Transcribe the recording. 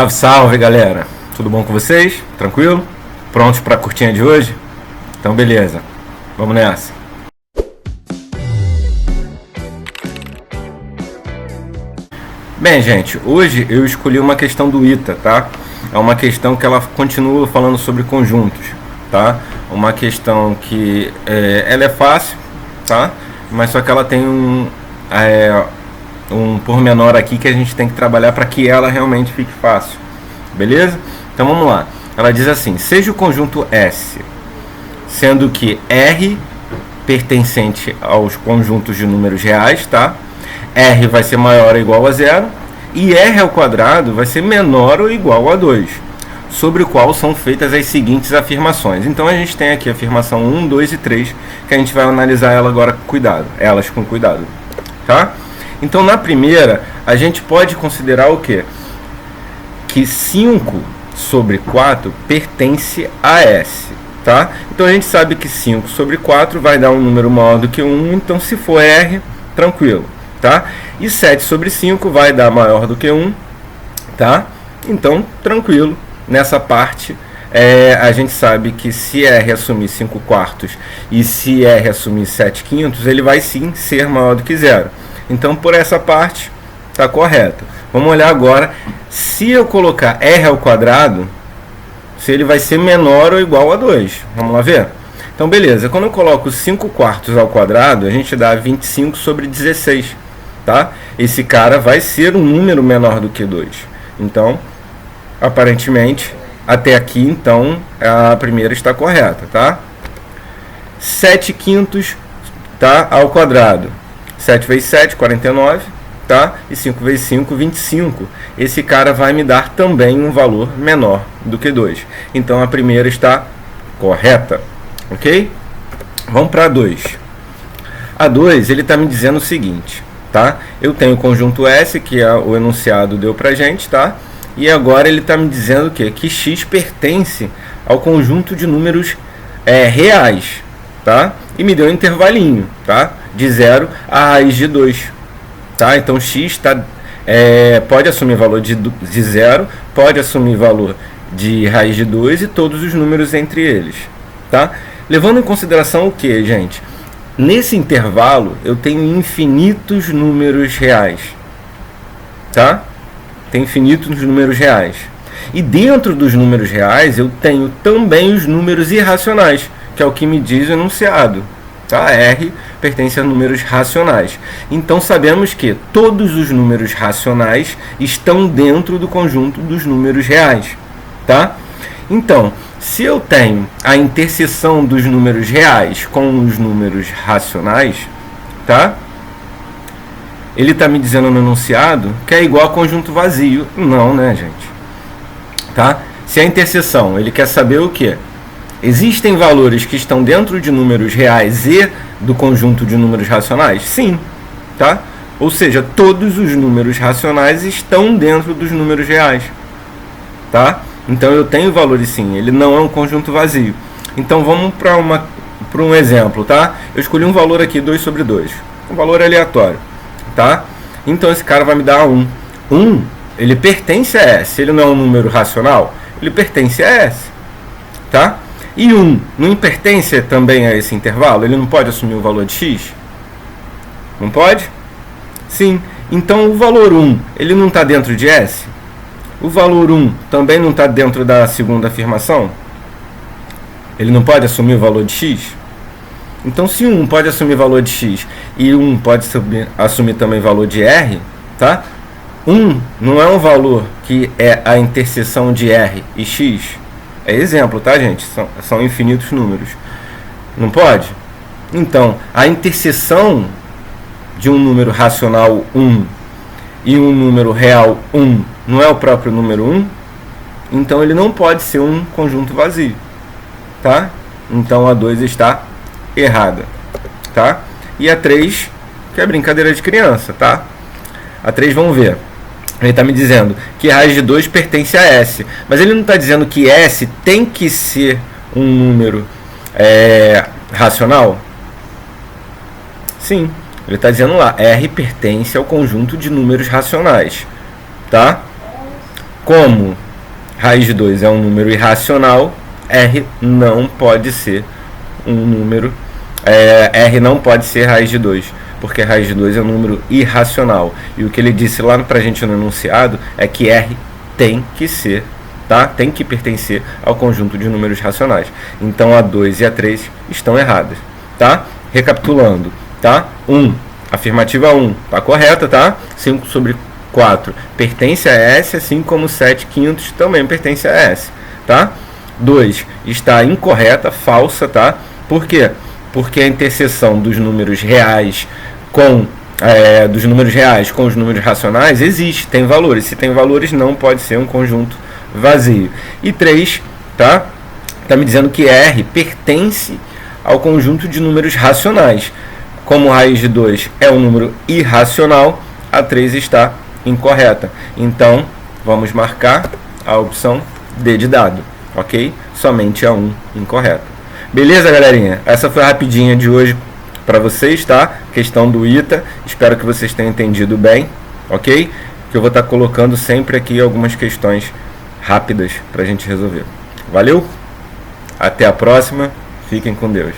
Salve, salve, galera! Tudo bom com vocês? Tranquilo? Prontos para a curtinha de hoje? Então beleza, vamos nessa! Bem, gente, hoje eu escolhi uma questão do ITA, tá? É uma questão que ela continua falando sobre conjuntos, tá? Uma questão que ela é fácil, tá? Mas só que ela tem um pormenor aqui que a gente tem que trabalhar para que ela realmente fique fácil, beleza? Então vamos lá. Ela diz assim: seja o conjunto S, sendo que R pertencente aos conjuntos de números reais, tá? R vai ser maior ou igual a zero e R ao quadrado vai ser menor ou igual a 2, sobre o qual são feitas as seguintes afirmações. Então a gente tem aqui a afirmação 1, 2 e 3, que a gente vai analisar ela agora com cuidado, elas com cuidado, tá? Então na primeira, a gente pode considerar o quê? Que 5 sobre 4 pertence a S, tá? Então a gente sabe que 5 sobre 4 vai dar um número maior do que 1, então se for R, tranquilo, tá? E 7 sobre 5 vai dar maior do que 1, tá? Então, tranquilo, nessa parte a gente sabe que se R assumir 5 quartos e se R assumir 7 quintos, ele vai sim ser maior do que 0. Então, por essa parte, está correto. Vamos olhar agora, se eu colocar R ao quadrado, se ele vai ser menor ou igual a 2. Vamos lá ver? Então, beleza. Quando eu coloco 5 quartos ao quadrado, a gente dá 25 sobre 16. Tá? Esse cara vai ser um número menor do que 2. Então, aparentemente, até aqui, então, a primeira está correta. Tá? 7 quintos, tá, ao quadrado. 7 vezes 7, 49. Tá? E 5 vezes 5, 25. Esse cara vai me dar também um valor menor do que 2. Então, a primeira está correta. Ok? Vamos para a 2. A 2, ele está me dizendo o seguinte, tá? Eu tenho o conjunto S, que o enunciado deu para gente, tá? E agora ele está me dizendo o quê? Que X pertence ao conjunto de números reais, tá? E me deu um intervalinho, tá? De 0 a raiz de 2, tá? Então X pode assumir valor de 0, pode assumir valor de raiz de 2 e todos os números entre eles, tá? Levando em consideração o que, gente? Nesse intervalo eu tenho infinitos números reais, tá? Tem infinitos números reais. E dentro dos números reais eu tenho também os números irracionais, que é o que me diz o enunciado, tá? R pertence a números racionais. Então sabemos que todos os números racionais estão dentro do conjunto dos números reais, tá? Então, se eu tenho a interseção dos números reais com os números racionais, tá? Ele está me dizendo no enunciado que é igual a conjunto vazio. Não, né, gente? Tá? Se a interseção, ele quer saber o quê? Existem valores que estão dentro de números reais e do conjunto de números racionais? Sim, tá? Ou seja, todos os números racionais estão dentro dos números reais, tá? Então eu tenho valores sim, ele não é um conjunto vazio. Então vamos para um exemplo, tá? Eu escolhi um valor aqui, 2 sobre 2, um valor aleatório, tá? Então esse cara vai me dar 1. 1, ele pertence a S, ele não é um número racional, ele pertence a S, tá? E 1 não pertence também a esse intervalo, ele não pode assumir o valor de X? Não pode? Sim. Então o valor 1, ele não está dentro de S? O valor 1 também não está dentro da segunda afirmação? Ele não pode assumir o valor de X? Então, se 1 pode assumir valor de X e 1 pode assumir também valor de R, tá? 1 não é um valor que é a interseção de R e X. É exemplo, tá, gente? São infinitos números. Não pode? Então, a interseção de um número racional 1 e um número real 1 não é o próprio número 1, então ele não pode ser um conjunto vazio, tá? Então a 2 está errada, tá? E a 3, que é brincadeira de criança, tá? A 3, vamos ver. Ele está me dizendo que raiz de 2 pertence a S, mas ele não está dizendo que S tem que ser um número racional? Sim, ele está dizendo lá, R pertence ao conjunto de números racionais, tá? Como raiz de 2 é um número irracional, R não pode ser um número, R não pode ser raiz de 2, porque raiz de 2 é um número irracional. E o que ele disse lá pra gente no enunciado é que R tem que ser, tá? Tem que pertencer ao conjunto de números racionais. Então a 2 e a 3 estão erradas, tá? Recapitulando, tá? 1, afirmativa 1, tá correta, tá? 5 sobre 4 pertence a S, assim como 7 quintos também pertence a S, tá? 2 está incorreta, falsa, tá? Por quê? Porque a interseção dos números reais com os números racionais existe, tem valores. Se tem valores, não pode ser um conjunto vazio. E 3, tá? Tá me dizendo que R pertence ao conjunto de números racionais. Como raiz de 2 é um número irracional, a 3 está incorreta. Então, vamos marcar a opção D de dado, ok? Somente a 1 incorreta. Beleza, galerinha? Essa foi a rapidinha de hoje para vocês, tá? Questão do ITA. Espero que vocês tenham entendido bem, ok? Que eu vou estar colocando sempre aqui algumas questões rápidas para a gente resolver. Valeu? Até a próxima. Fiquem com Deus.